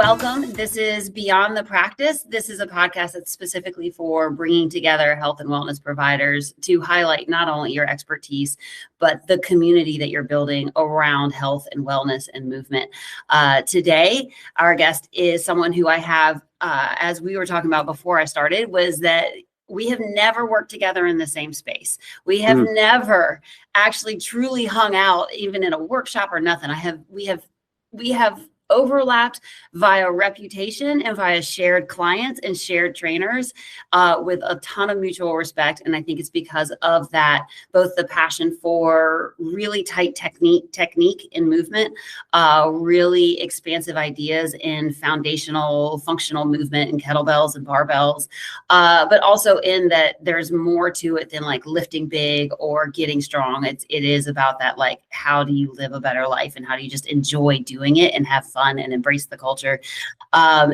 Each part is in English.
welcome. This is Beyond the Practice. This is a podcast that's specifically for bringing together health and wellness providers to highlight not only your expertise, but the community that you're building around health and wellness and movement. Today, our guest is someone who I have, as we were talking about before I started, was that we have never worked together in the same space. We have never actually truly hung out, even in a workshop or nothing. We have overlapped via reputation and via shared clients and shared trainers with a ton of mutual respect. And I think it's because of that, both the passion for really tight technique in movement, really expansive ideas in foundational functional movement and kettlebells and barbells, but also in that there's more to it than like lifting big or getting strong. It is about that, like, how do you live a better life and how do you just enjoy doing it and have fun and embrace the culture.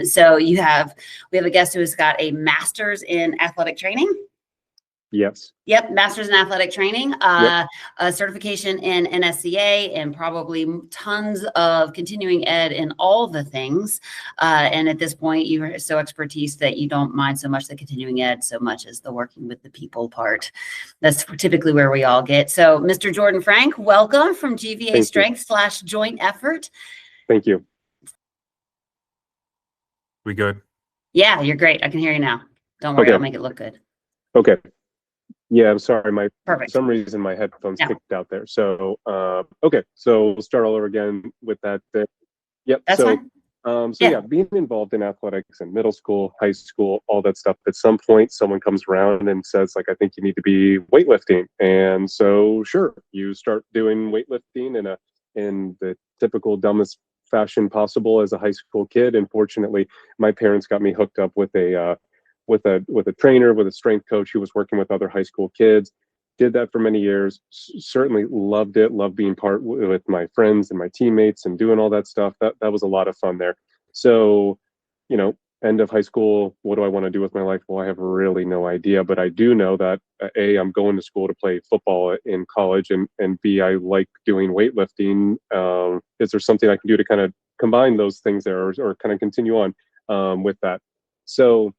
So we have a guest who has got a master's in athletic training. Yes. Yep. Master's in athletic training, Yep. A certification in NSCA, and probably tons of continuing ed in all the things. And at this point, you're so expertise that you don't mind so much the continuing ed so much as the working with the people part. That's typically where we all get. So Mr. Jordan Frank, welcome from GVA Strength/Joint Effort. Thank you. We good? Yeah, you're great. I can hear you now. Don't worry, Okay. I'll make it look good. Okay. Yeah, I'm sorry. For Perfect. some reason, my headphones kicked out there. So, okay. So we'll start all over again with that. Yep. That's fine. Yeah, being involved in athletics in middle school, high school, all that stuff. At some point, someone comes around and says, like, I think you need to be weightlifting. And so, sure, you start doing weightlifting in the typical dumbest fashion possible as a high school kid. And fortunately, my parents got me hooked up with a trainer, with a strength coach who was working with other high school kids. Did that for many years. Certainly loved it. Loved being part with my friends and my teammates and doing all that stuff. That was a lot of fun there. So, end of high school, what do I want to do with my life? Well, I have really no idea, but I do know that A, I'm going to school to play football in college, and B, I like doing weightlifting. Is there something I can do to kind of combine those things there, or kind of continue on with that? So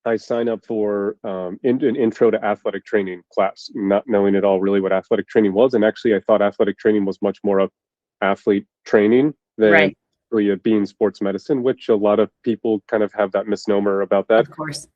I signed up for an intro to athletic training class, not knowing at all really what athletic training was. And actually, I thought athletic training was much more of athlete training than really being sports medicine, which a lot of people kind of have that misnomer about that. Of course.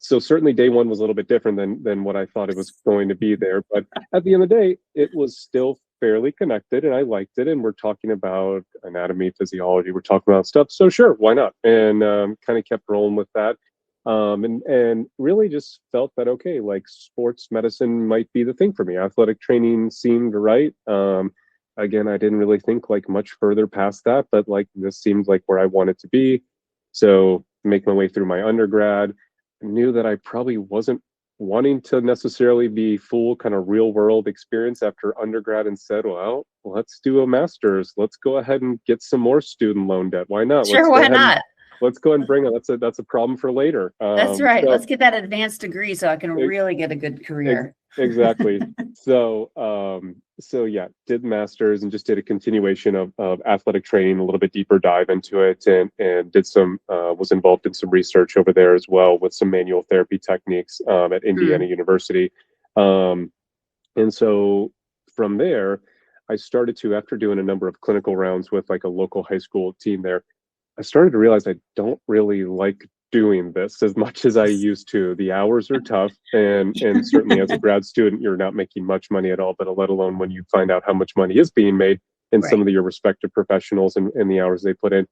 So certainly day one was a little bit different than what I thought it was going to be there. But at the end of the day, it was still fairly connected, and I liked it. And we're talking about anatomy, physiology. We're talking about stuff. So sure, why not? And kind of kept rolling with that. And really just felt that, okay, like sports medicine might be the thing for me. Athletic training seemed right. Again, I didn't really think like much further past that, but like this seemed like where I wanted to be. So make my way through my undergrad, knew that I probably wasn't wanting to necessarily be full kind of real world experience after undergrad, and said, well, let's do a master's. Let's go ahead and get some more student loan debt. Why not? Sure, why not? Let's go ahead and bring it. That's a problem for later. That's right. Let's get that advanced degree so I can really get a good career. Exactly. So yeah, did masters and just did a continuation of athletic training, a little bit deeper dive into it, and did some was involved in some research over there as well with some manual therapy techniques at Indiana University. And so from there, I started to, after doing a number of clinical rounds with like a local high school team there, I started to realize I don't really like doing this as much as I used to. The hours are tough, and certainly as a grad student, you're not making much money at all, but let alone when you find out how much money is being made in some of your respective professionals and the hours they put in.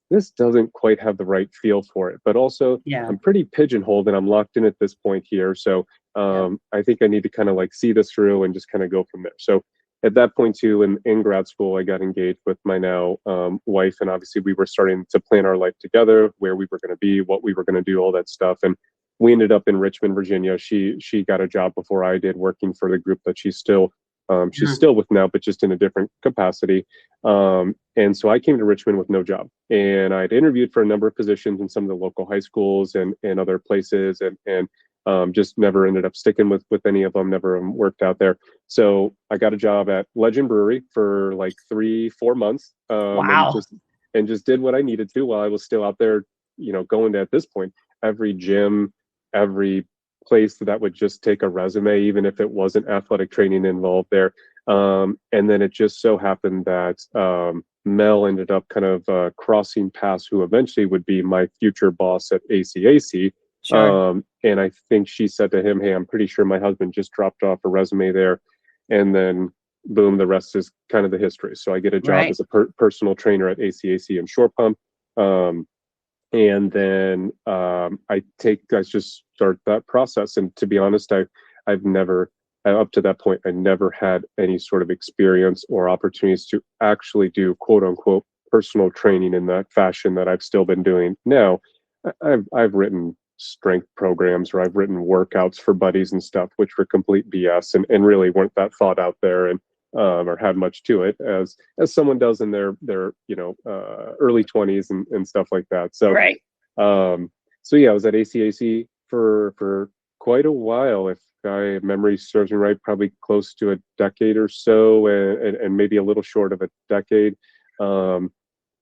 This doesn't quite have the right feel for it, but also I'm pretty pigeonholed and I'm locked in at this point here. So I think I need to kind of like see this through and just kind of go from there. So at that point too, in grad school, I got engaged with my now wife, and obviously we were starting to plan our life together, where we were going to be, what we were going to do, all that stuff. And we ended up in Richmond, Virginia. She got a job before I did, working for the group that she's still with now, but just in a different capacity. And so I came to Richmond with no job, and I'd interviewed for a number of positions in some of the local high schools and other places, and just never ended up sticking with any of them, never worked out there. So I got a job at Legend Brewery for like 3-4 months. Wow. And and just did what I needed to while I was still out there, going to, at this point, every gym, every place that would just take a resume, even if it wasn't athletic training involved there. And then it just so happened that Mel ended up kind of crossing paths, who eventually would be my future boss at ACAC. Sure. And I think she said to him, "Hey, I'm pretty sure my husband just dropped off a resume there." And then boom, the rest is kind of the history. So I get a job Right. as a personal trainer at ACAC in short pump. And then I just start that process. And to be honest, I've never, up to that point, I never had any sort of experience or opportunities to actually do quote unquote personal training in that fashion that I've still been doing now. I've written strength programs, or I've written workouts for buddies and stuff, which were complete BS, and really weren't that thought out there, and or had much to it, as someone does in their early 20s and stuff like that. So Right. so yeah, I was at ACAC for quite a while. If my memory serves me right, probably close to a decade or so, and maybe a little short of a decade.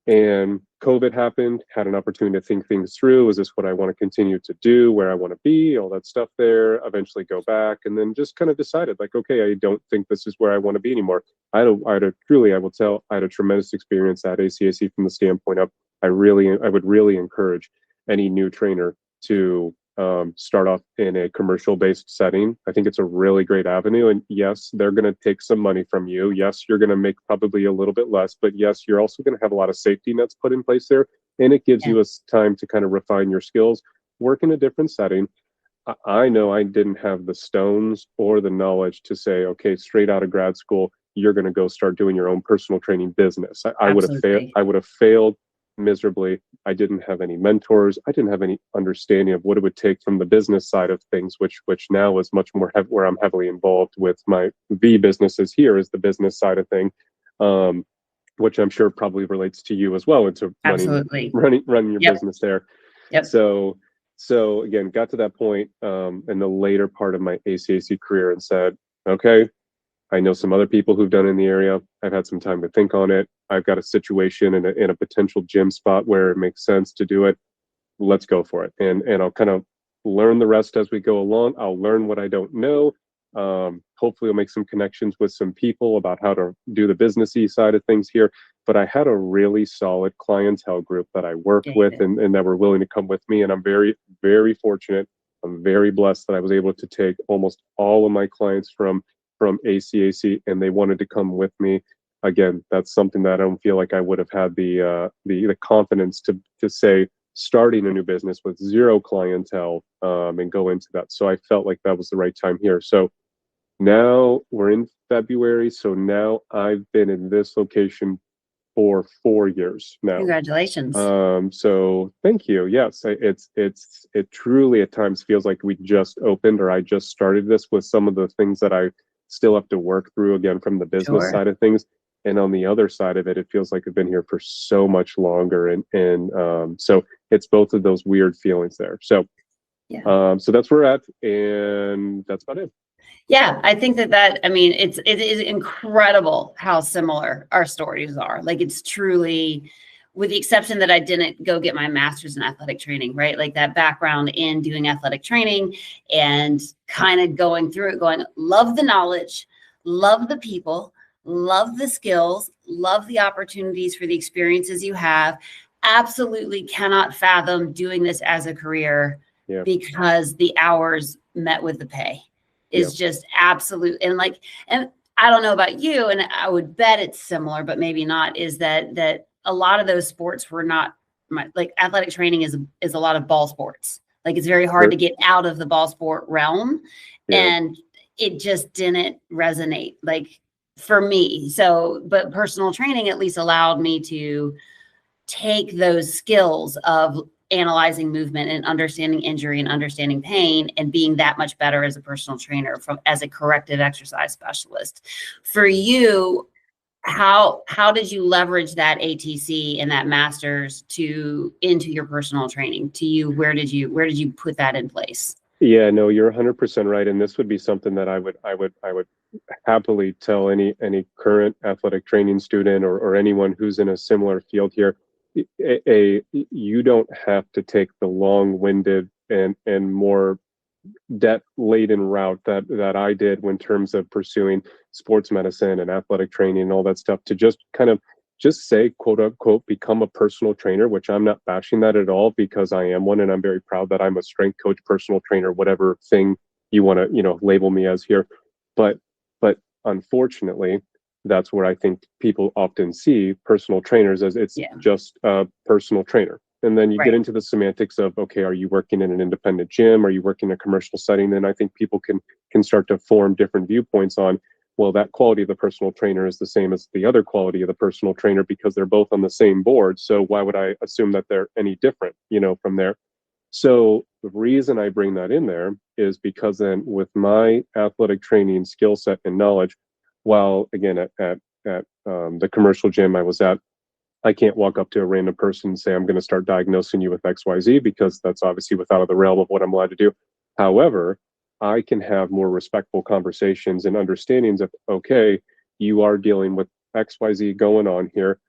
And COVID happened, had an opportunity to think things through. Is this what I want to continue to do, where I want to be, all that stuff there, eventually go back, and then just kind of decided, like, okay, I don't think this is where I want to be anymore. I will tell, I had a tremendous experience at ACAC from the standpoint of, I would really encourage any new trainer to start off in a commercial based setting. I think it's a really great avenue. And yes, they're going to take some money from you. Yes, you're going to make probably a little bit less, but yes, you're also going to have a lot of safety nets put in place there. And it gives Yeah. you a time to kind of refine your skills, work in a different setting. I know I didn't have the stones or the knowledge to say, okay, straight out of grad school, you're going to go start doing your own personal training business. I would have failed. Absolutely. I would have failed miserably. I didn't have any mentors. I didn't have any understanding of what it would take from the business side of things, which now is much more where I'm heavily involved with my V businesses. Here is the business side of thing, which I'm sure probably relates to you as well, into Absolutely. running your Yep. business there. Yep. So again, got to that point in the later part of my ACAC career and said, okay, I know some other people who've done it in the area. I've had some time to think on it. I've got a situation in a potential gym spot where it makes sense to do it. Let's go for it. And I'll kind of learn the rest as we go along. I'll learn what I don't know. Hopefully I'll make some connections with some people about how to do the businessy side of things here. But I had a really solid clientele group that I worked with, and that were willing to come with me. And I'm very, very fortunate. I'm very blessed that I was able to take almost all of my clients from ACAC, and they wanted to come with me. Again, that's something that I don't feel like I would have had the confidence to say, starting a new business with zero clientele, and go into that. So I felt like that was the right time here. So now we're in February. So now I've been in this location for 4 years now. Congratulations. So thank you. Yes, it truly at times feels like we just opened, or I just started this, with some of the things that I still have to work through, again, from the business Sure. side of things. And on the other side of it, it feels like I've been here for so much longer. And so it's both of those weird feelings there. So, Yeah. so that's where we're at, and that's about it. Yeah, I think I mean, it is incredible how similar our stories are. Like, it's truly, with the exception that I didn't go get my master's in athletic training, right? Like, that background in doing athletic training and kind of going through it, going, love the knowledge, love the people, love the skills, love the opportunities for the experiences you have. Absolutely cannot fathom doing this as a career, Yeah. because the hours met with the pay is Yeah. just absolute. And I don't know about you, and I would bet it's similar, but maybe not, is that a lot of those sports were not like athletic training is a lot of ball sports. Like, it's very hard Sure. to get out of the ball sport realm. Yeah. And it just didn't resonate, like, for me. So, but personal training at least allowed me to take those skills of analyzing movement and understanding injury and understanding pain, and being that much better as a personal trainer, as a corrective exercise specialist. For you, how did you leverage that ATC and that master's into your personal training? To you, where did you put that in place? Yeah, no, you're 100% right. And this would be something that I would happily tell any current athletic training student, or anyone who's in a similar field here. you don't have to take the long-winded and more debt-laden route that I did in terms of pursuing sports medicine and athletic training and all that stuff to just kind of just say, quote unquote, become a personal trainer, which I'm not bashing that at all because I am one and I'm very proud that I'm a strength coach, personal trainer, whatever thing you want to, label me as here. But unfortunately, that's where I think people often see personal trainers as it's just a personal trainer. And then you get into the semantics of, okay, are you working in an independent gym? Are you working in a commercial setting? And I think people can start to form different viewpoints on, well, that quality of the personal trainer is the same as the other quality of the personal trainer because they're both on the same board. So why would I assume that they're any different, from there? So the reason I bring that in there is because then with my athletic training skill set and knowledge, while again at the commercial gym I was at, I can't walk up to a random person and say, I'm going to start diagnosing you with XYZ because that's obviously without the realm of what I'm allowed to do. However, I can have more respectful conversations and understandings of, okay, you are dealing with XYZ going on here.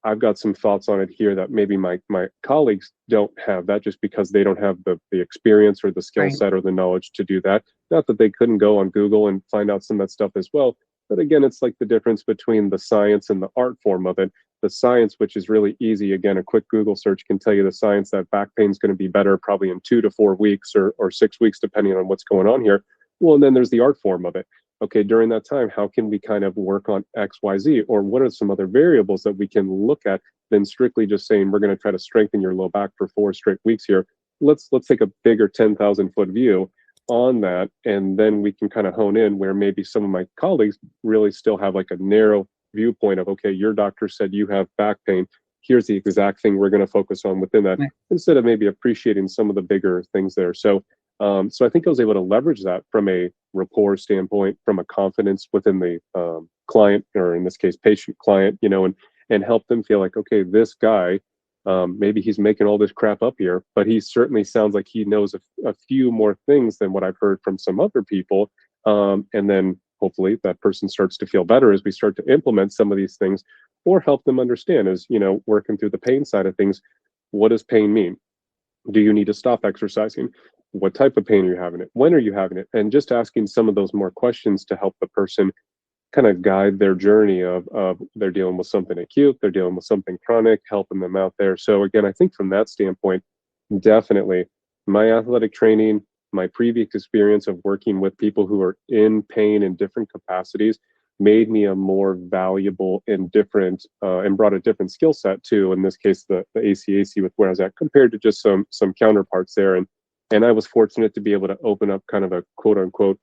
I've got some thoughts on it here that maybe my colleagues don't have that just because they don't have the experience or the skill set or the knowledge to do that. Not that they couldn't go on Google and find out some of that stuff as well. But again, it's like the difference between the science and the art form of it. The science, which is really easy, again, a quick Google search can tell you the science that back pain is going to be better probably in 2 to 4 weeks or 6 weeks, depending on what's going on here. Well, and then there's the art form of it. Okay, during that time, how can we kind of work on X, Y, Z? Or what are some other variables that we can look at than strictly just saying, we're going to try to strengthen your low back for 4 straight weeks here. Let's take a bigger 10,000 foot view on that. And then we can kind of hone in where maybe some of my colleagues really still have like a narrow viewpoint of, okay, your doctor said you have back pain. Here's the exact thing we're going to focus on within that, instead of maybe appreciating some of the bigger things there. So I think I was able to leverage that from a rapport standpoint, from a confidence within the client, or in this case, patient client, and help them feel like, okay, this guy, maybe he's making all this crap up here, but he certainly sounds like he knows a few more things than what I've heard from some other people. And then hopefully that person starts to feel better as we start to implement some of these things, or help them understand as, working through the pain side of things. What does pain mean? Do you need to stop exercising? What type of pain are you having it? When are you having it? And just asking some of those more questions to help the person kind of guide their journey of they're dealing with something acute, they're dealing with something chronic, helping them out there. So again, I think from that standpoint, definitely my athletic training, my previous experience of working with people who are in pain in different capacities made me a more valuable and different and brought a different skill set to, in this case, the ACAC with where I was at compared to just some counterparts there. And I was fortunate to be able to open up kind of a quote unquote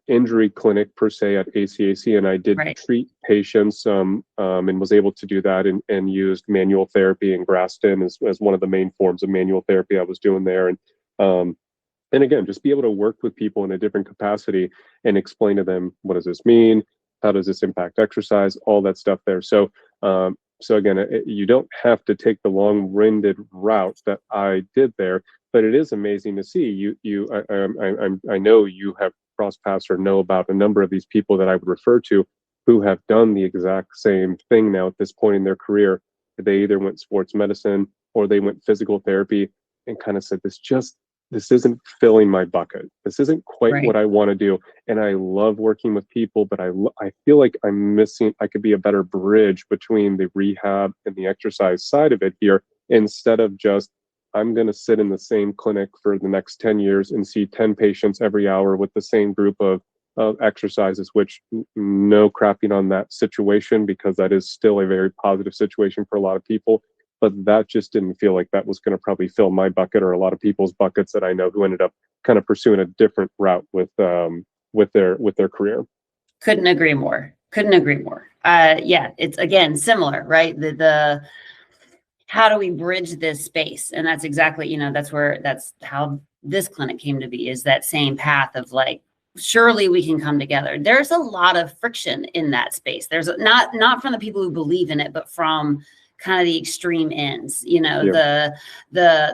injury clinic per se at ACAC, and I did treat patients and was able to do that and used manual therapy and Graston as one of the main forms of manual therapy I was doing there. And again, just be able to work with people in a different capacity and explain to them, what does this mean? How does this impact exercise? All that stuff there. So again, you don't have to take the long-winded route that I did there, but it is amazing to see. I know you have cross paths or know about a number of these people that I would refer to who have done the exact same thing now at this point in their career. They either went sports medicine or they went physical therapy and kind of said, this isn't filling my bucket. This isn't quite what I want to do. And I love working with people, but I feel like I'm missing, I could be a better bridge between the rehab and the exercise side of it here, instead of just, I'm going to sit in the same clinic for the next 10 years and see 10 patients every hour with the same group of exercises, which no crapping on that situation, because that is still a very positive situation for a lot of people. But that just didn't feel like that was going to probably fill my bucket or a lot of people's buckets that I know who ended up kind of pursuing a different route with their career. Couldn't agree more. Yeah, it's again similar, right? The how do we bridge this space? And that's exactly, that's how this clinic came to be, is that same path of like, surely we can come together. There's a lot of friction in that space. There's not from the people who believe in it, but from kind of the extreme ends. The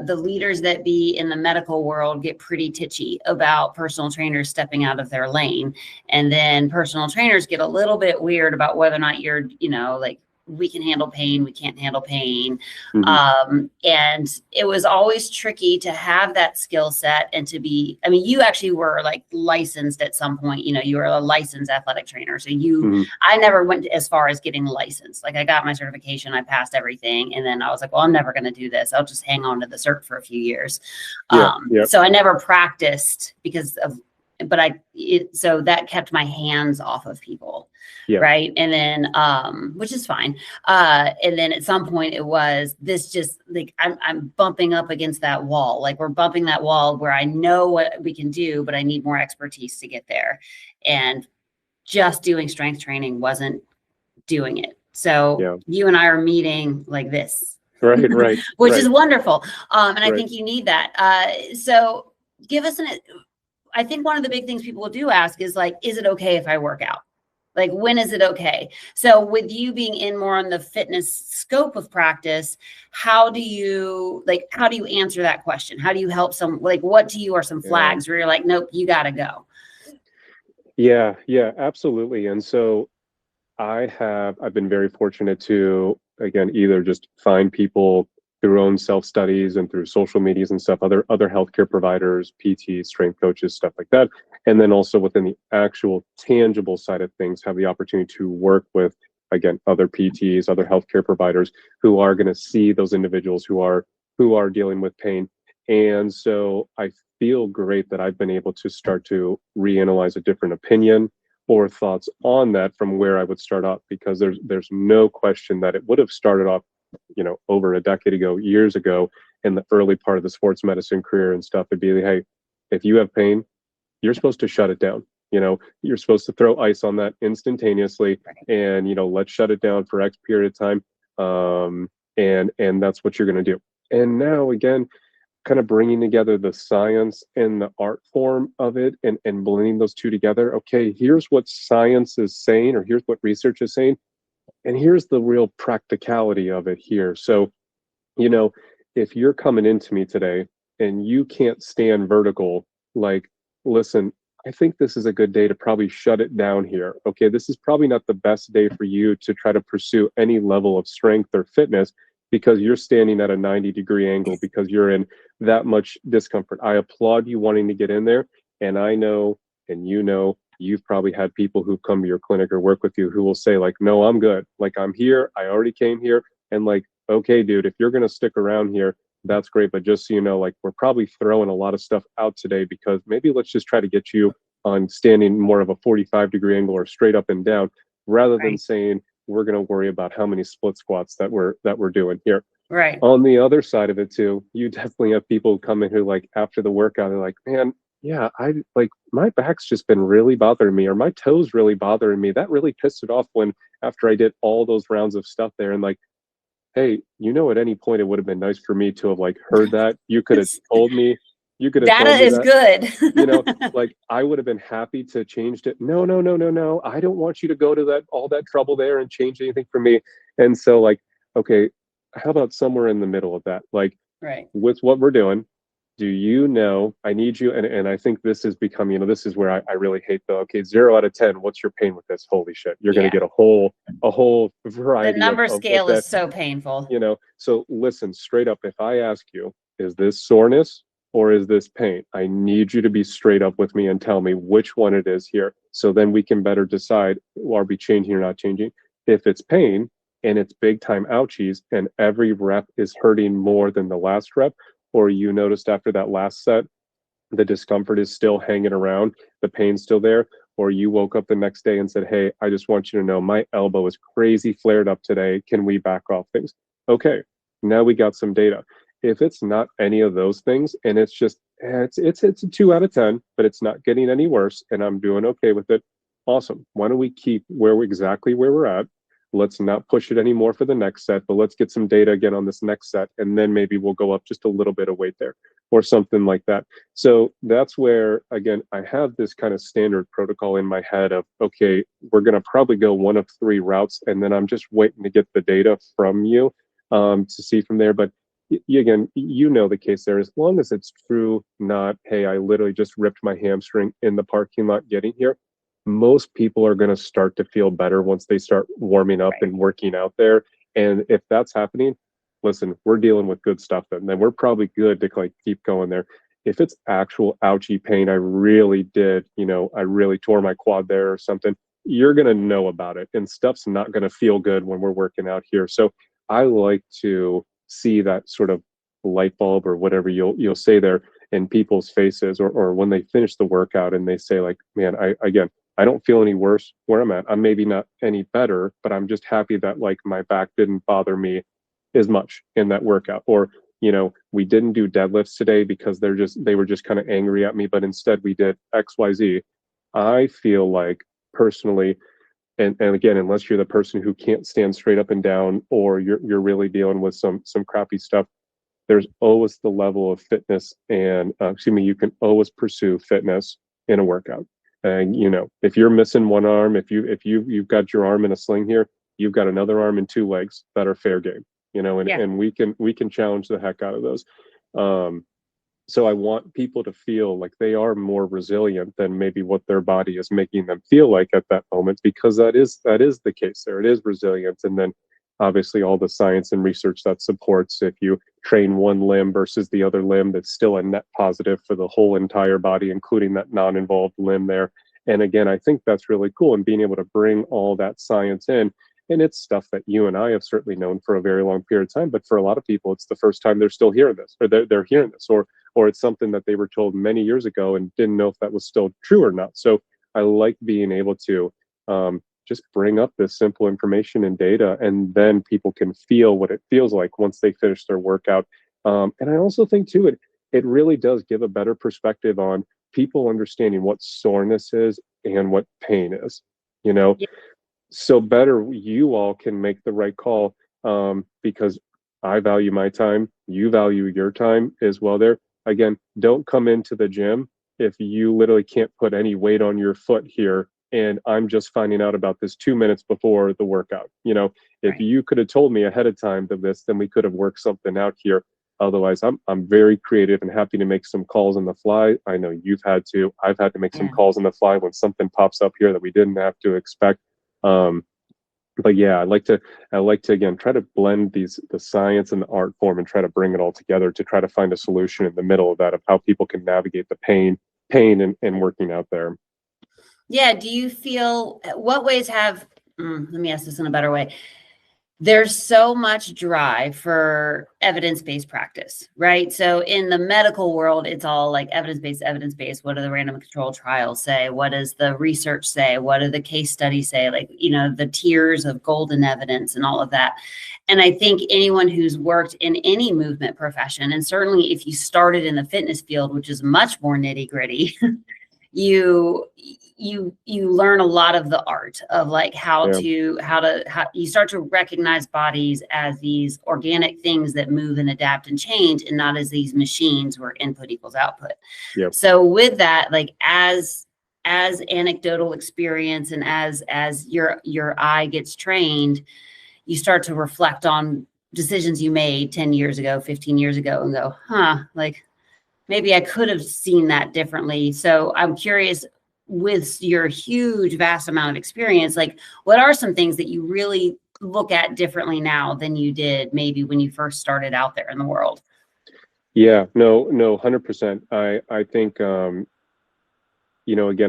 leaders that be in the medical world get pretty titchy about personal trainers stepping out of their lane. And then personal trainers get a little bit weird about whether or not you're, like we can handle pain, we can't handle pain. Mm-hmm. And it was always tricky to have that skill set and to be, I mean, you actually were like licensed at some point, you know, you were a licensed athletic trainer. So Mm-hmm. I never went as far as getting licensed. Like I got my certification, I passed everything. And then I was like, well, I'm never going to do this. I'll just hang on to the cert for a few years. Yeah. Yeah. So I never practiced so that kept my hands off of people. Yeah. Right. And then, which is fine. And then at some point it was this just like, I'm bumping up against that wall. Like we're bumping that wall where I know what we can do, but I need more expertise to get there. And just doing strength training wasn't doing it. So you and I are meeting like this. Right. Which is wonderful. And I Right. think you need that. So give us I think one of the big things people do ask is like, is it okay if I work out? Like, when is it okay? So with you being in more on the fitness scope of practice, how do you answer that question? How do you help what to you are some flags where you're like, nope, you got to go? Yeah, absolutely. And so I've been very fortunate to, again, either just find people through own self-studies and through social medias and stuff, other healthcare providers, PT, strength coaches, stuff like that. And then also within the actual tangible side of things, have the opportunity to work with, again, other PTs, other healthcare providers who are going to see those individuals who are dealing with pain. And so I feel great that I've been able to start to reanalyze a different opinion or thoughts on that from where I would start off, because there's no question that it would have started off, you know, over a decade ago, years ago, in the early part of the sports medicine career and stuff. It'd be like, hey, if you have pain, you're supposed to shut it down. You know, you're supposed to throw ice on that instantaneously, and you know, let's shut it down for X period of time. And that's what you're going to do. And now again, kind of bringing together the science and the art form of it, and blending those two together. Okay, here's what science is saying, or here's what research is saying, and here's the real practicality of it here. So, you know, if you're coming into me today and you can't stand vertical, like, listen, I think this is a good day to probably shut it down here. Okay, this is probably not the best day for you to try to pursue any level of strength or fitness, because you're standing at a 90-degree angle, because you're in that much discomfort. I applaud you wanting to get in there. And I know, and you know, you've probably had people who come to your clinic or work with you who will say, like, no, I'm good. Like, I'm here. I already came here. And like, okay, dude, if you're going to stick around here, that's great. But just so you know, like, we're probably throwing a lot of stuff out today, because maybe let's just try to get you on standing more of a 45-degree angle or straight up and down, rather than saying, we're going to worry about how many split squats that we're doing here. Right. On the other side of it too, you definitely have people come in who, like, after the workout, they're like, man, yeah, I like, my back's just been really bothering me, or my toes really bothering me. That really pissed it off when, after I did all those rounds of stuff there. And like, hey, you know, at any point it would have been nice for me to have like heard that. You could have told me. You could have data told me is that. Good. You know, like, I would have been happy to change it. No. I don't want you to go to all that trouble there and change anything for me. And so, like, okay, how about somewhere in the middle of that? Like, with what we're doing, do you know, I need you, and I think this has become, you know, this is where I really hate the, okay, 0 out of 10, what's your pain with this? Holy shit, you're going to get a whole variety. The number of scale that, is so painful. you know. So listen, straight up, if I ask you, is this soreness or is this pain? I need you to be straight up with me and tell me which one it is here. So then we can better decide, are we changing or not changing? If it's pain and it's big time ouchies and every rep is hurting more than the last rep, or you noticed after that last set, the discomfort is still hanging around, the pain's still there, or you woke up the next day and said, hey, I just want you to know my elbow is crazy flared up today. Can we back off things? Okay, now we got some data. If it's not any of those things, and it's just, it's a 2 out of 10, but it's not getting any worse, and I'm doing okay with it, awesome. Why don't we keep exactly where we're at? Let's not push it anymore for the next set, but let's get some data again on this next set, and then maybe we'll go up just a little bit of weight there, or something like that. So that's where, again, I have this kind of standard protocol in my head of, okay, we're going to probably go one of 3 routes, and then I'm just waiting to get the data from you to see from there. But again, you know the case there, as long as it's true, not, hey, I literally just ripped my hamstring in the parking lot getting here. most people are going to start to feel better once they start warming up Right. and working out there. And if that's happening, listen, we're dealing with good stuff then we're probably good to like keep going there. If it's actual ouchy pain, I really did, I really tore my quad there or something, you're going to know about it, and stuff's not going to feel good when we're working out here. So I like to see that sort of light bulb or whatever you'll say there in people's faces, or when they finish the workout and they say like, man, I don't feel any worse where I'm at. I'm maybe not any better, but I'm just happy that like my back didn't bother me as much in that workout. Or, we didn't do deadlifts today because they were just kind of angry at me, but instead we did XYZ. I feel like personally, and again, unless you're the person who can't stand straight up and down, or you're really dealing with some crappy stuff, there's always the level of fitness, and you can always pursue fitness in a workout. And if you're missing one arm, if you've got your arm in a sling here, you've got another arm and two legs that are fair game. And Yeah. and we can challenge the heck out of those. Um, so I want people to feel like they are more resilient than maybe what their body is making them feel like at that moment, because that is the case there. It is resilience. And then obviously all the science and research that supports, if you train one limb versus the other limb, that's still a net positive for the whole entire body, including that non-involved limb there. And again, I think that's really cool, and being able to bring all that science in. And it's stuff that you and I have certainly known for a very long period of time, but for a lot of people, it's the first time they're still hearing this, or they're hearing this, or it's something that they were told many years ago and didn't know if that was still true or not. So I like being able to just bring up this simple information and data, and then people can feel what it feels like once they finish their workout. And I also think too, it really does give a better perspective on people understanding what soreness is and what pain is. You know, Yeah. so better you all can make the right call, because I value my time, you value your time as well there. Again, don't come into the gym if you literally can't put any weight on your foot here, and I'm just finding out about this 2 minutes before the workout. If Right. you could have told me ahead of time of this, then we could have worked something out here. Otherwise, I'm very creative and happy to make some calls on the fly. I know you've had to. I've had to make some Yeah. calls on the fly when something pops up here that we didn't have to expect. um, but yeah, I like to again try to blend the science and the art form and try to bring it all together to try to find a solution in the middle of that, of how people can navigate the pain and working out there. Yeah. Do you feel what ways have, let me ask this in a better way. There's so much drive for evidence-based practice, right? So in the medical world, it's all like evidence-based, evidence-based. What do the random control trials say? What does the research say? What do the case studies say? Like, the tiers of golden evidence and all of that. And I think anyone who's worked in any movement profession, and certainly if you started in the fitness field, which is much more nitty-gritty, you you learn a lot of the art of like how Yeah, you start to recognize bodies as these organic things that move and adapt and change, and not as these machines where input equals output. yeah, So with that, like as anecdotal experience, and as your eye gets trained, you start to reflect on decisions you made 10 years ago, 15 years ago, and go, like maybe I could have seen that differently. So I'm curious, with your huge, vast amount of experience, like what are some things that you really look at differently now than you did maybe when you first started out there in the world? yeah. No, no, 100%. I think, again,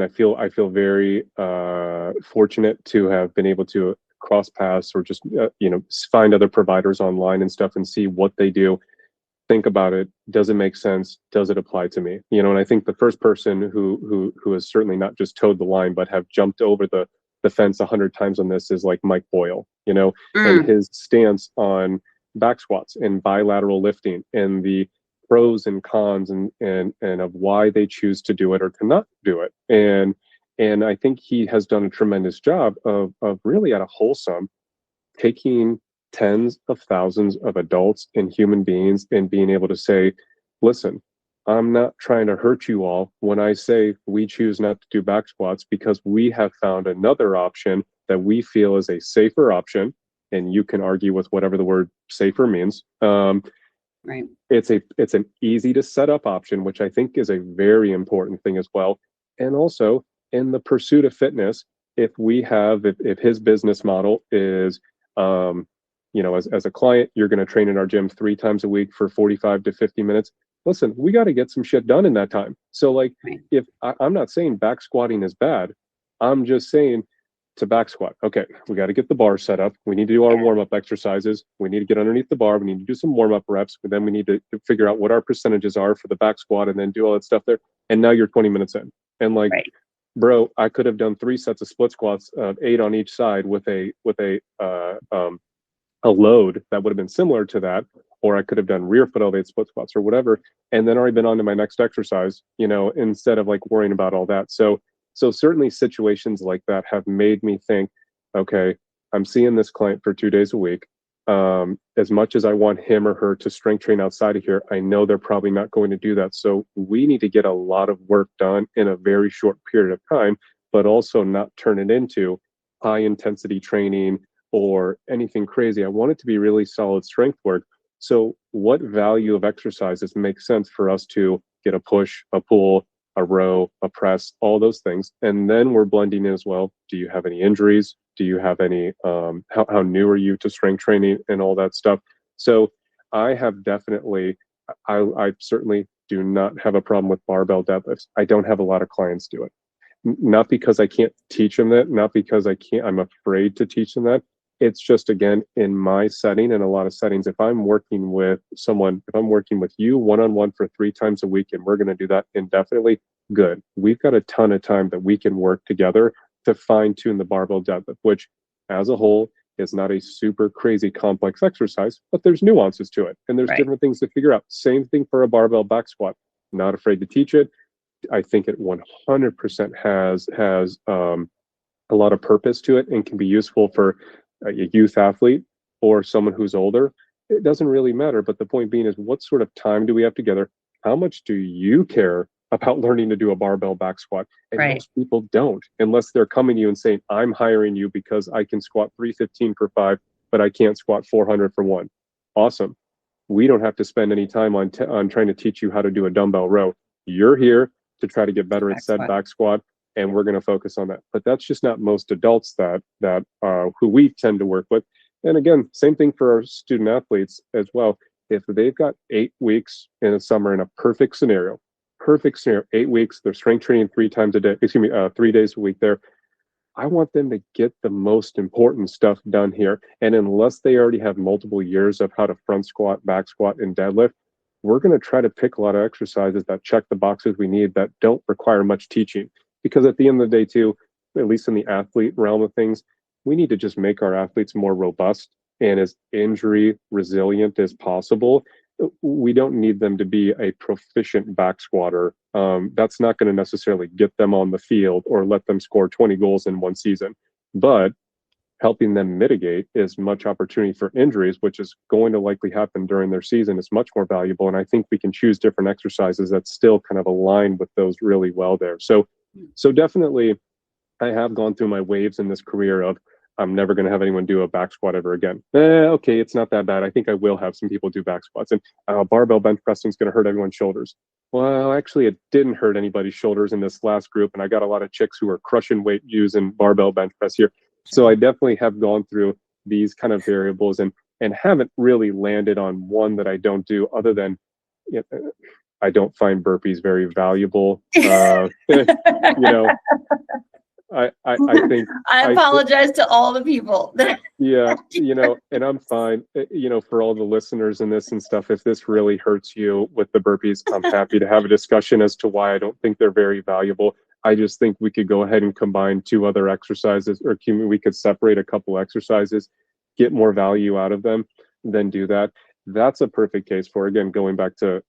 I feel very fortunate to have been able to cross paths, or just find other providers online and stuff and see what they do, think about it. Does it make sense? Does it apply to me? And I think the first person who has certainly not just towed the line, but have jumped over the fence 100 times on this is like Mike Boyle. And Mm, his stance on back squats and bilateral lifting, and the pros and cons, and of why they choose to do it or to not do it. And I think he has done a tremendous job of really at a wholesome taking tens of thousands of adults and human beings and being able to say, listen, I'm not trying to hurt you all when I say we choose not to do back squats, because we have found another option that we feel is a safer option. And you can argue with whatever the word safer means. right. It's an easy to set up option, which I think is a very important thing as well. And also, in the pursuit of fitness, if his business model is, as a client, you're going to train in our gym 3 times a week for 45 to 50 minutes. Listen, we got to get some shit done in that time. So like, if I'm not saying back squatting is bad, I'm just saying to back squat, okay, we got to get the bar set up. We need to do our warm-up exercises. We need to get underneath the bar. We need to do some warm-up reps. But then we need to figure out what our percentages are for the back squat and then do all that stuff there. And now you're 20 minutes in. And like, bro, I could have done 3 sets of split squats of 8 on each side with a load that would have been similar to that, or I could have done rear foot elevated split squats or whatever, and then already been on to my next exercise, instead of like worrying about all that. So certainly situations like that have made me think, okay, I'm seeing this client for 2 days a week. As much as I want him or her to strength train outside of here, I know they're probably not going to do that. So we need to get a lot of work done in a very short period of time, but also not turn it into high intensity training or anything crazy. I want it to be really solid strength work. So what value of exercises make sense for us to get a push, a pull, a row, a press, all those things? And then we're blending in as well. Do you have any injuries? Do you have any, how new are you to strength training and all that stuff? So I have definitely, I certainly do not have a problem with barbell deadlifts. I don't have a lot of clients do it. Not because I can't teach them that, not because I'm afraid to teach them that. It's just, again, in my setting and a lot of settings, if I'm working with someone, if I'm working with you one-on-one for 3 times a week and we're going to do that indefinitely, good. We've got a ton of time that we can work together to fine tune the barbell deadlift, which as a whole is not a super crazy complex exercise, but there's nuances to it. And there's different things to figure out. Same thing for a barbell back squat. Not afraid to teach it. I think it 100% has a lot of purpose to it and can be useful for a youth athlete or someone who's older. It doesn't really matter. But the point being is, what sort of time do we have together? How much do you care about learning to do a barbell back squat? And most people don't, unless they're coming to you and saying, I'm hiring you because I can squat 315 for 5, but I can't squat 400 for 1. Awesome. We don't have to spend any time on trying to teach you how to do a dumbbell row. You're here to try to get better at said back squat, and we're going to focus on that. But that's just not most adults that who we tend to work with. And again, same thing for our student athletes as well. If they've got 8 weeks in a summer, in a perfect scenario, 8 weeks, they're strength training 3 times a day, 3 days a week there. I want them to get the most important stuff done here. And unless they already have multiple years of how to front squat, back squat, and deadlift, we're going to try to pick a lot of exercises that check the boxes we need that don't require much teaching. Because at the end of the day, too, at least in the athlete realm of things, we need to just make our athletes more robust and as injury resilient as possible. We don't need them to be a proficient back squatter. That's not going to necessarily get them on the field or let them score 20 goals in one season. But helping them mitigate as much opportunity for injuries, which is going to likely happen during their season, is much more valuable. And I think we can choose different exercises that still kind of align with those really well there. So definitely, I have gone through my waves in this career of, I'm never going to have anyone do a back squat ever again. Okay, it's not that bad. I think I will have some people do back squats. And barbell bench pressing is going to hurt everyone's shoulders. Well, actually, it didn't hurt anybody's shoulders in this last group. And I got a lot of chicks who are crushing weight using barbell bench press here. So I definitely have gone through these kind of variables and haven't really landed on one that I don't do, other than, I don't find burpees very valuable. I think I apologize to all the people. Yeah, and I'm fine. For all the listeners in this and stuff, if this really hurts you with the burpees, I'm happy to have a discussion as to why I don't think they're very valuable. I just think we could go ahead and combine 2 other exercises, or we could separate a couple exercises, get more value out of them, then do that. That's a perfect case for, again, going back to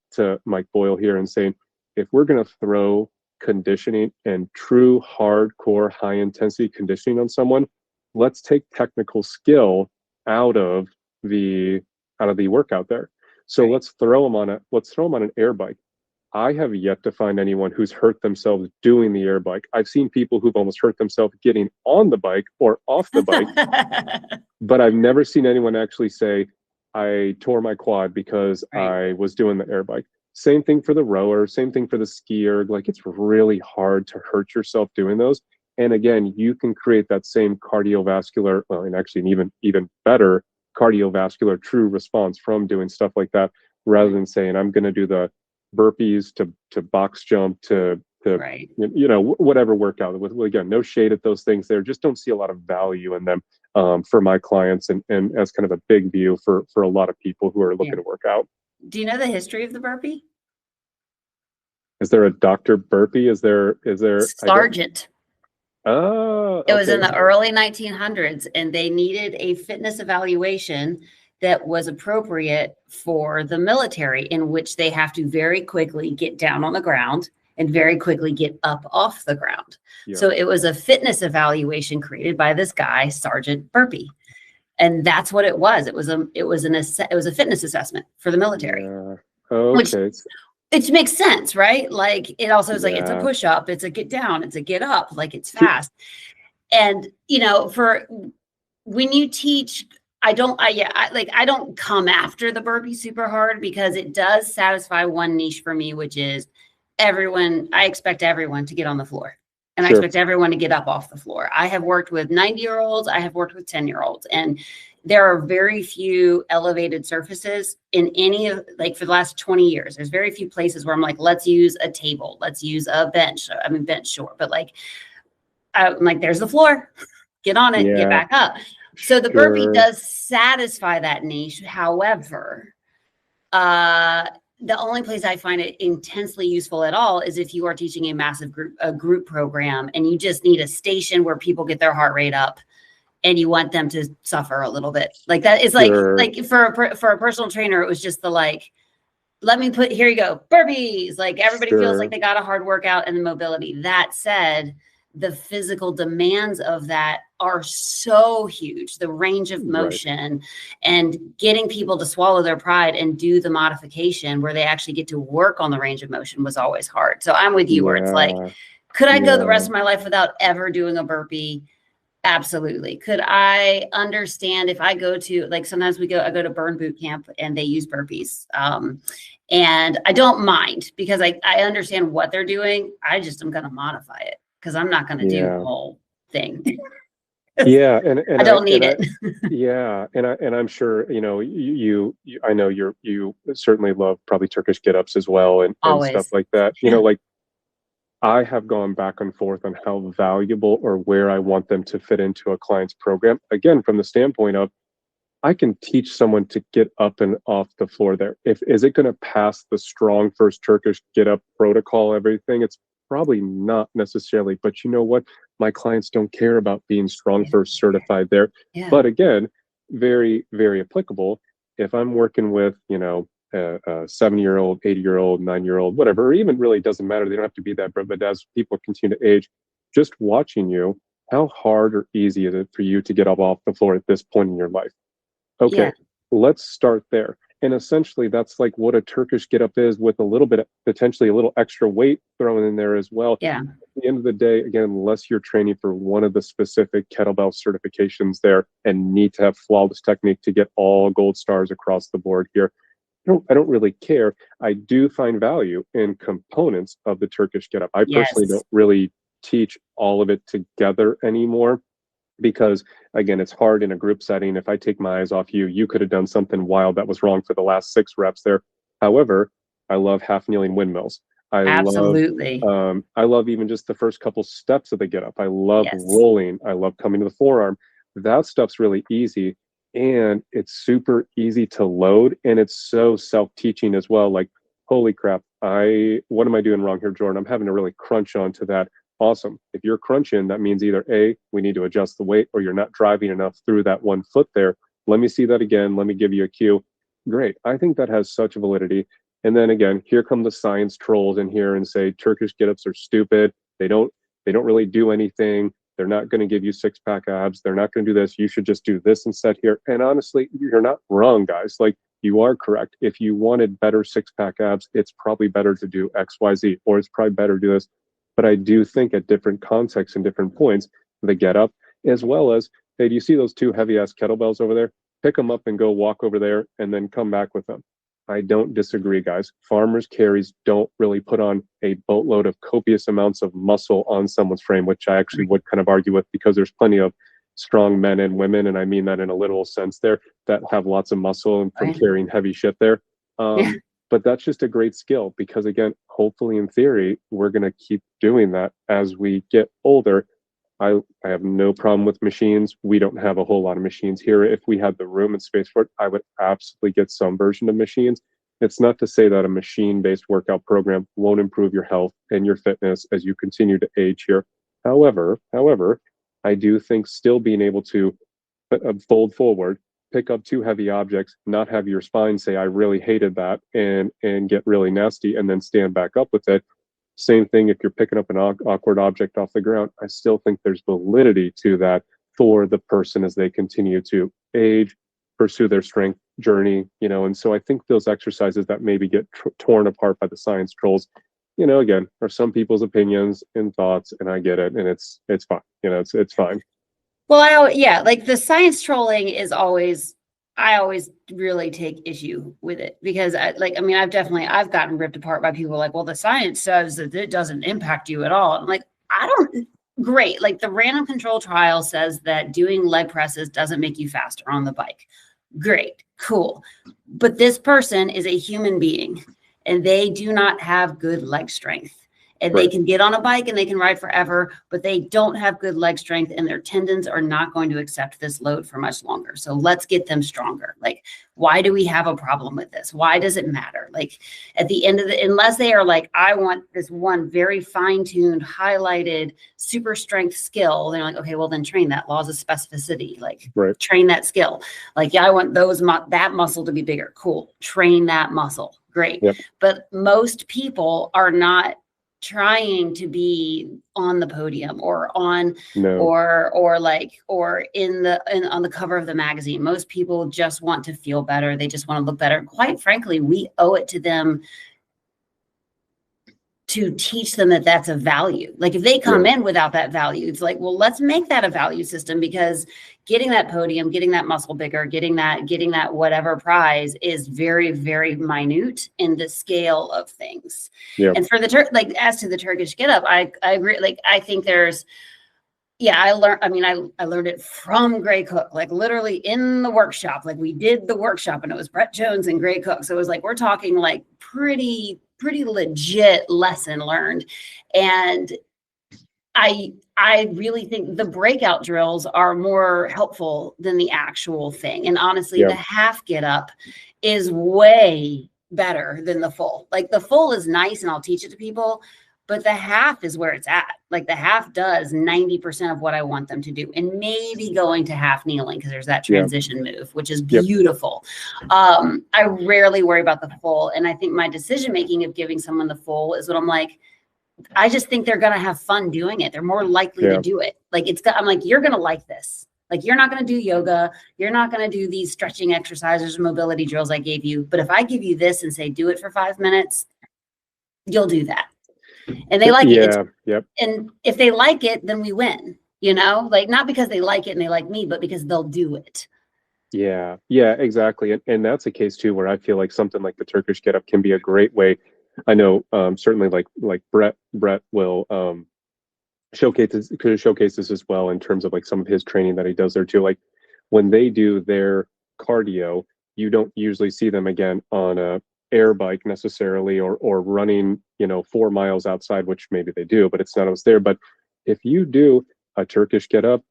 Mike Boyle here and saying, if we're going to throw conditioning and true hardcore high intensity conditioning on someone, let's take technical skill out of the workout there. So let's throw them on an air bike. I have yet to find anyone who's hurt themselves doing the air bike. I've seen people who've almost hurt themselves getting on the bike or off the bike, but I've never seen anyone actually say, I tore my quad because I was doing the air bike. Same thing for the rower, same thing for the skier. Like, it's really hard to hurt yourself doing those. And again, you can create that same cardiovascular, well, and actually an even better cardiovascular true response from doing stuff like that, rather than saying I'm going to do the burpees to box jump to Right. whatever workout. With, again, no shade at those things there, just don't see a lot of value in them for my clients, and as kind of a big view for a lot of people who are looking Yeah. to work out. Do you know the history of the burpee? Is there a Dr. Burpee? Is there Sargent. Oh, It was in okay. the early 1900s, and they needed a fitness evaluation that was appropriate for the military, in which they have to very quickly get down on the ground and very quickly get up off the ground. Yeah. So it was a fitness evaluation created by this guy, Sergeant Burpee. And that's what it was. It was a fitness assessment for the military. Yeah. Which Okay. it makes sense, right? Like, it also is like, it's a Yeah. push up, it's a get down, it's a get up, like, it's fast. And, for when you teach, I don't come after the burpee super hard, because it does satisfy one niche for me, which is I expect everyone to get on the floor, and I Sure. expect everyone to get up off the floor. I have worked with 90-year-olds, I have worked with 10-year-olds, and there are very few elevated surfaces in any of, like, for the last 20 years, there's very few places where I'm like, let's use a table, let's use a bench. I mean, bench, sure, but like, I'm like, there's the floor, get on it, get Yeah. back up. So the burpee Sure. does satisfy that niche. However, the only place I find it intensely useful at all is if you are teaching a massive group program, and you just need a station where people get their heart rate up, and you want them to suffer a little bit. Like, that is Sure. like for a personal trainer, it was just the, like, let me here you go, burpees. Like, everybody feels Sure. like they got a hard workout, and the mobility. That said, the physical demands of that are so huge. The range of motion, right, and getting people to swallow their pride and do the modification where they actually get to work on the range of motion was always hard. So I'm with you, where it's like, could I go the rest of my life without ever doing a burpee? Absolutely. Could I understand if I go to, like, sometimes I go to burn boot camp and they use burpees. And I don't mind, because I understand what they're doing. I just am going to modify it, because I'm not going to do the whole thing. Yeah. And I don't need it. Yeah. And I'm sure, you I know you certainly love probably Turkish get-ups as well, and stuff like that. Like, I have gone back and forth on how valuable or where I want them to fit into a client's program. Again, from the standpoint of, I can teach someone to get up and off the floor there. Is it going to pass the strong first Turkish get up protocol, everything? It's probably not necessarily, but you know what? My clients don't care about being strong first certified there. Yeah. But again, very, very applicable. If I'm working with, a 70-year-old, 80-year-old, 9-year-old, whatever, or even really doesn't matter. They don't have to be that, but as people continue to age, just watching you, how hard or easy is it for you to get up off the floor at this point in your life? Okay, let's start there. And essentially, that's like what a Turkish get up is, with a little bit, potentially a little extra weight thrown in there as well. Yeah. At the end of the day, again, unless you're training for one of the specific kettlebell certifications there and need to have flawless technique to get all gold stars across the board here, I don't really care. I do find value in components of the Turkish get up. I personally don't really teach all of it together anymore, because again, it's hard in a group setting. If I take my eyes off you, you could have done something wild that was wrong for the last 6 reps there. However, I love half kneeling windmills. Absolutely. I love even just the first couple steps of the get up. I love rolling. I love coming to the forearm. That stuff's really easy, and it's super easy to load, and it's so self-teaching as well. Like, holy crap, what am I doing wrong here, Jordan? I'm having to really crunch onto that. Awesome. If you're crunching, that means either A, we need to adjust the weight, or you're not driving enough through that one foot there. Let me see that again. Let me give you a cue. Great. I think that has such validity. And then again, here come the science trolls in here and say Turkish get-ups are stupid. They don't really do anything. They're not going to give you 6-pack abs. They're not going to do this. You should just do this instead here. And honestly, you're not wrong, guys. Like, you are correct. If you wanted better 6-pack abs, it's probably better to do X, Y, Z, or it's probably better to do this. But I do think at different contexts and different points, the get up, as well as, hey, do you see those 2 heavy ass kettlebells over there? Pick them up and go walk over there, and then come back with them. I don't disagree, guys. Farmers carries don't really put on a boatload of copious amounts of muscle on someone's frame, which I actually would kind of argue with, because there's plenty of strong men and women, and I mean that in a literal sense there, that have lots of muscle and from Right. carrying heavy shit there. Yeah. But that's just a great skill, because again, hopefully in theory, we're going to keep doing that as we get older. I have no problem with machines. We don't have a whole lot of machines here. If we had the room and space for it, I would absolutely get some version of machines. It's not to say that a machine-based workout program won't improve your health and your fitness as you continue to age here. However, I do think still being able to fold forward, pick up two heavy objects, not have your spine say, I really hated that, and get really nasty, and then stand back up with it. Same thing if you're picking up an awkward object off the ground. I still think there's validity to that for the person as they continue to age, pursue their strength journey, and so I think those exercises that maybe get torn apart by the science trolls, again, are some people's opinions and thoughts, and I get it, and it's fine. It's fine. Well, yeah, like the science trolling is always, I always really take issue with it, because I've gotten ripped apart by people like, well, the science says that it doesn't impact you at all. I'm like, great. Like the random control trial says that doing leg presses doesn't make you faster on the bike. Great, cool. But this person is a human being and they do not have good leg strength. And Right. they can get on a bike and they can ride forever, but they don't have good leg strength and their tendons are not going to accept this load for much longer. So let's get them stronger. Like, why do we have a problem with this? Why does it matter? Like at the end of unless they are like, I want this one very fine-tuned, highlighted, super strength skill, they're like, okay, well then train that. Laws of specificity, like Right. train that skill. Like, yeah, I want that muscle to be bigger. Cool. Train that muscle. Great. Yep. But most people are not trying to be on the podium or on No. or on the cover of the magazine. Most people just want to feel better. They just want to look better. Quite frankly, we owe it to them to teach them that that's a value. Like if they come in without that value, it's like, well, let's make that a value system, because getting that podium, getting that muscle bigger, getting that whatever prize is very, very minute in the scale of things. Yeah. And for the as to the Turkish get up, I agree. Like, I think there's, I learned it from Gray Cook, like literally in the workshop. Like we did the workshop and it was Brett Jones and Gray Cook. So it was like, we're talking like pretty legit lesson learned. And I really think the breakout drills are more helpful than the actual thing. And honestly, the half get up is way better than the full. Like the full is nice and I'll teach it to people, but the half is where it's at. Like the half does 90% of what I want them to do, and maybe going to half kneeling because there's that transition move, which is beautiful. I rarely worry about the full. And I think my decision-making of giving someone the full is what I'm like, I just think they're going to have fun doing it. They're more likely to do it. Like I'm like, you're going to like this. Like you're not going to do yoga. You're not going to do these stretching exercises or mobility drills I gave you. But if I give you this and say, do it for 5 minutes, you'll do that. And they like it. And if they like it, then we win, like not because they like it and they like me, but because they'll do it. Yeah, exactly. And that's a case too, where I feel like something like the Turkish get up can be a great way. I know, certainly like Brett will, showcase this as well in terms of like some of his training that he does there too. Like when they do their cardio, you don't usually see them again on a air bike necessarily, or running 4 miles outside, which maybe they do, but it's not always there. But if you do a Turkish get up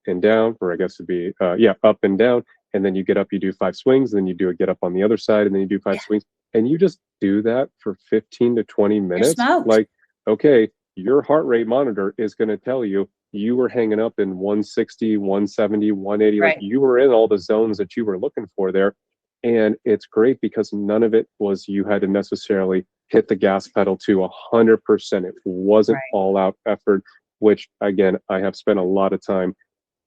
and down, or I guess it'd be up and down, and then you get up, you do 5 swings, and then you do a get up on the other side, and then you do 5 swings, and you just do that for 15 to 20 minutes, like, okay, your heart rate monitor is going to tell you were hanging up in 160, 170, 180, like you were in all the zones that you were looking for there. And it's great because none of it was you had to necessarily hit the gas pedal to 100%. It wasn't all out effort, which again, I have spent a lot of time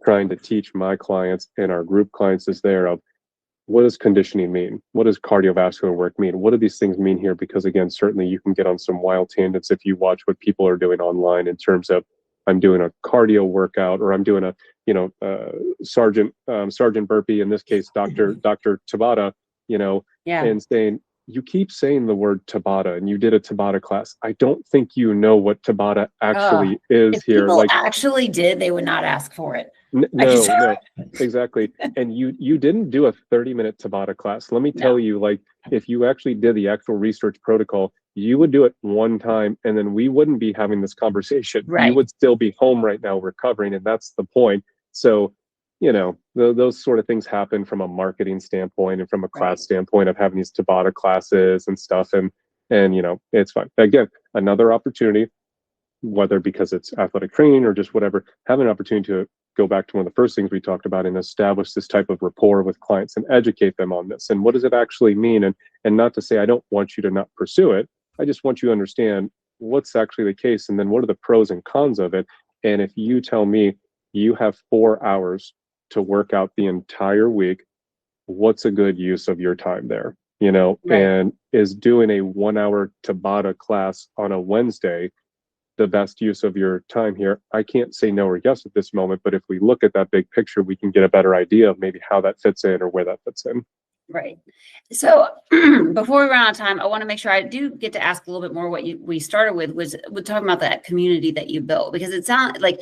trying to teach my clients and our group clients is there of, what does conditioning mean? What does cardiovascular work mean? What do these things mean here? Because again, certainly you can get on some wild tangents if you watch what people are doing online in terms of, I'm doing a cardio workout, or I'm doing a, sergeant burpee, in this case, Dr. Tabata, Yeah. and saying, you keep saying the word Tabata and you did a Tabata class. I don't think you know what Tabata actually is If here. people Like, actually did, they would not ask for it. no, exactly. And you didn't do a 30-minute Tabata class. Let me tell No. you, like, if you actually did the actual research protocol, you would do it one time and then we wouldn't be having this conversation. You Right. would still be home right now recovering, and that's the point. So, those sort of things happen from a marketing standpoint and from a Right. class standpoint of having these Tabata classes and stuff. And it's fun. Again, another opportunity, whether because it's athletic training or just whatever, have an opportunity to go back to one of the first things we talked about and establish this type of rapport with clients and educate them on this. And what does it actually mean? And not to say I don't want you to not pursue it. I just want you to understand what's actually the case and then what are the pros and cons of it. And if you tell me you have 4 hours to work out the entire week, what's a good use of your time there? Right. And is doing a 1 hour Tabata class on a Wednesday the best use of your time here? I can't say no or yes at this moment, but if we look at that big picture, we can get a better idea of maybe how that fits in or where that fits in. Right. So before we run out of time, I want to make sure I do get to ask a little bit more what we started with was talking about that community that you built, because it sounds like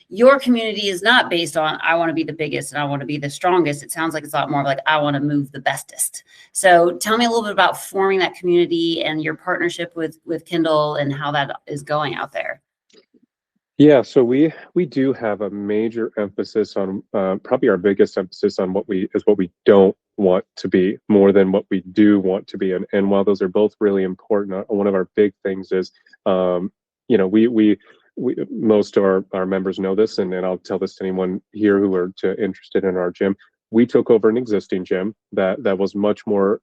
your community is not based on I want to be the biggest and I want to be the strongest. It sounds like it's a lot more of like I want to move the bestest. So tell me a little bit about forming that community and your partnership with Kindle and how that is going out there. Yeah, so we do have a major emphasis on probably our biggest emphasis on what we don't want to be more than what we do want to be. And while those are both really important, one of our big things is, we most of our members know this, and I'll tell this to anyone here who are interested in our gym. We took over an existing gym that was much more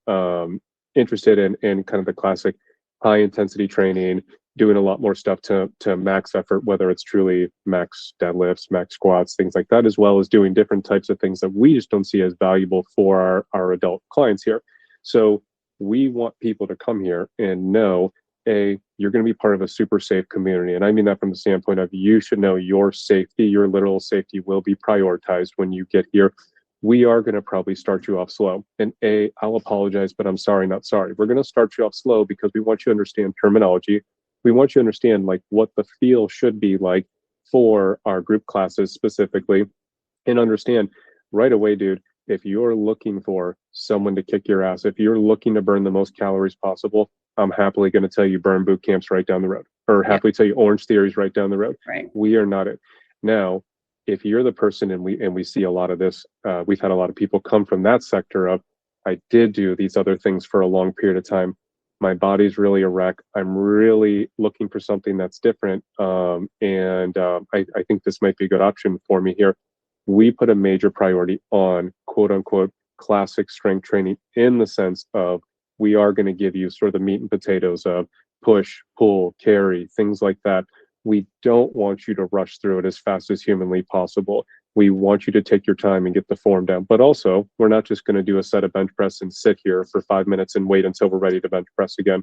interested in kind of the classic high intensity training, doing a lot more stuff to max effort, whether it's truly max deadlifts, max squats, things like that, as well as doing different types of things that we just don't see as valuable for our adult clients here. So we want people to come here and know, you're going to be part of a super safe community. And I mean that from the standpoint of you should know your safety, your literal safety will be prioritized when you get here. We are going to probably start you off slow. And I'll apologize, but I'm sorry, not sorry. We're going to start you off slow because we want you to understand terminology. We want you to understand like what the feel should be like for our group classes specifically, and understand right away, dude, if you're looking for someone to kick your ass, if you're looking to burn the most calories possible, I'm happily going to tell you burn boot camps right down the road, or happily tell you Orange Theories right down the road. Right. We are not it. Now, if you're the person, and we see a lot of this, we've had a lot of people come from that sector of, I did do these other things for a long period of time. My body's really a wreck. I'm really looking for something that's different. I think this might be a good option for me here. We put a major priority on quote unquote classic strength training, in the sense of we are going to give you sort of the meat and potatoes of push, pull, carry, things like that. We don't want you to rush through it as fast as humanly possible. We want you to take your time and get the form down. But also, we're not just going to do a set of bench press and sit here for 5 minutes and wait until we're ready to bench press again.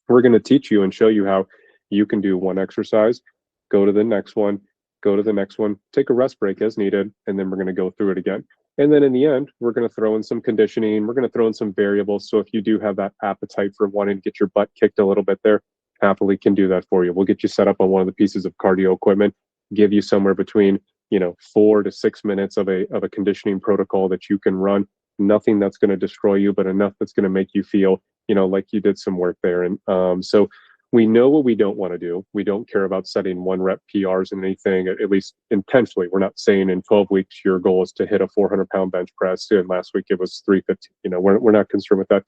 We're going to teach you and show you how you can do one exercise, go to the next one, go to the next one, take a rest break as needed, and then we're going to go through it again. And then in the end, we're going to throw in some conditioning. We're going to throw in some variables. So if you do have that appetite for wanting to get your butt kicked a little bit there, happily can do that for you. We'll get you set up on one of the pieces of cardio equipment, give you somewhere between 4 to 6 minutes of a conditioning protocol that you can run. Nothing that's going to destroy you, but enough that's going to make you feel like you did some work there. And so we know what we don't want to do. We don't care about setting 1 rep PRs in anything, at least intentionally. We're not saying in 12 weeks your goal is to hit a 400-pound bench press, and last week it was 350. We're not concerned with that.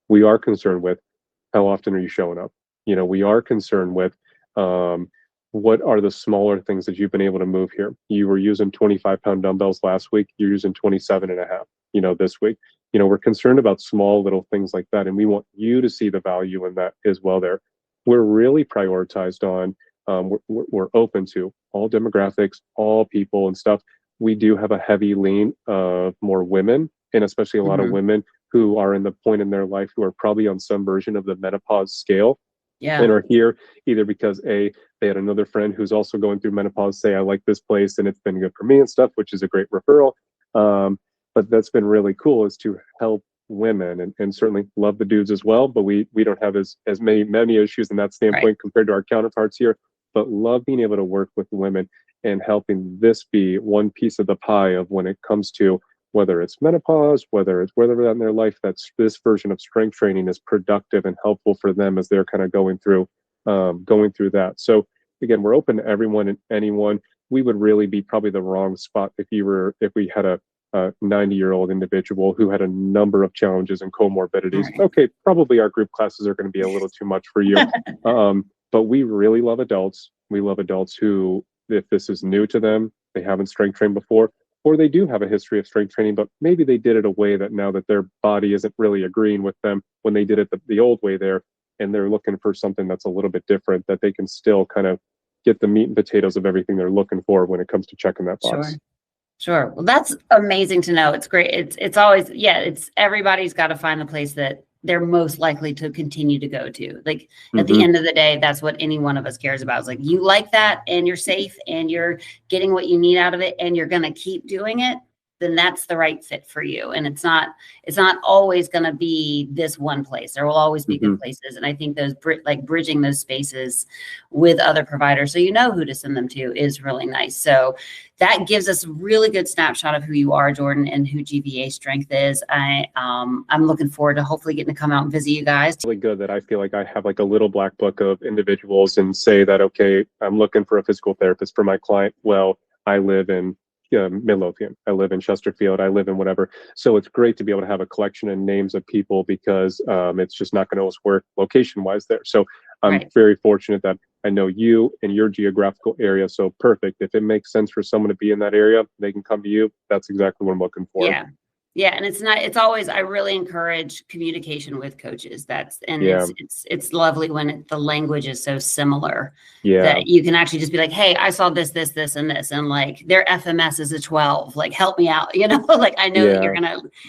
We are concerned with how often are you showing up. We are concerned with what are the smaller things that you've been able to move here. You were using 25-pound dumbbells last week. You're using 27 and a half, this week. We're concerned about small little things like that, and we want you to see the value in that as well there. We're really prioritized on, we're open to all demographics, all people and stuff. We do have a heavy lean of more women, and especially a lot of women who are in the point in their life who are probably on some version of the menopause scale. And are here either because they had another friend who's also going through menopause say, I like this place and it's been good for me and stuff, which is a great referral. But that's been really cool, is to help women, and certainly love the dudes as well, but we don't have as many issues in that Right. standpoint compared to our counterparts here. But love being able to work with women and helping this be one piece of the pie of when it comes to whether it's menopause, whether it's whether in their life that's this version of strength training is productive and helpful for them as they're kind of going through that. So again, we're open to everyone and anyone. We would really be probably the wrong spot if we had a 90-year-old individual who had a number of challenges and comorbidities. Right. Okay, probably our group classes are going to be a little too much for you. But we really love adults. We love adults who, if this is new to them, they haven't strength trained before, or they do have a history of strength training, but maybe they did it a way that now that their body isn't really agreeing with them when they did it the old way there, and they're looking for something that's a little bit different, that they can still kind of get the meat and potatoes of everything they're looking for when it comes to checking that box. Sure. Sure. Well, that's amazing to know. It's great. It's always, yeah, it's everybody's got to find the place that they're most likely to continue to go to. Like at the end of the day, that's what any one of us cares about. It's like, you like that and you're safe and you're getting what you need out of it and you're going to keep doing it, then that's the right fit for you. And it's not always going to be this one place. There will always be good places. And I think those like bridging those spaces with other providers, so you know who to send them to, is really nice. So that gives us a really good snapshot of who you are, Jordan, and who GVA Strength is. I'm looking forward to hopefully getting to come out and visit you guys. It's really good that I feel like I have like a little black book of individuals and say that, okay, I'm looking for a physical therapist for my client. Well, I live in Midlothian, I live in Chesterfield, I live in whatever. So it's great to be able to have a collection of names of people because it's just not going to always work location wise there. So I'm very fortunate that I know you and your geographical area. So perfect. If it makes sense for someone to be in that area, they can come to you. That's exactly what I'm looking for. Yeah. Yeah. And it's always, I really encourage communication with coaches. It's lovely when the language is so similar that you can actually just be like, hey, I saw this, and this, and like their FMS is a 12, like, help me out, like, I know that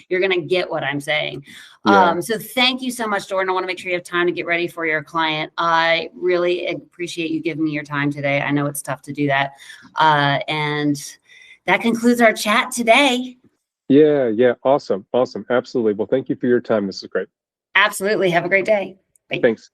you're going to get what I'm saying. So thank you so much, Jordan. I want to make sure you have time to get ready for your client. I really appreciate you giving me your time today. I know it's tough to do that. And that concludes our chat today. Yeah. Awesome. Absolutely. Well, thank you for your time. This is great. Absolutely. Have a great day. Bye. Thanks.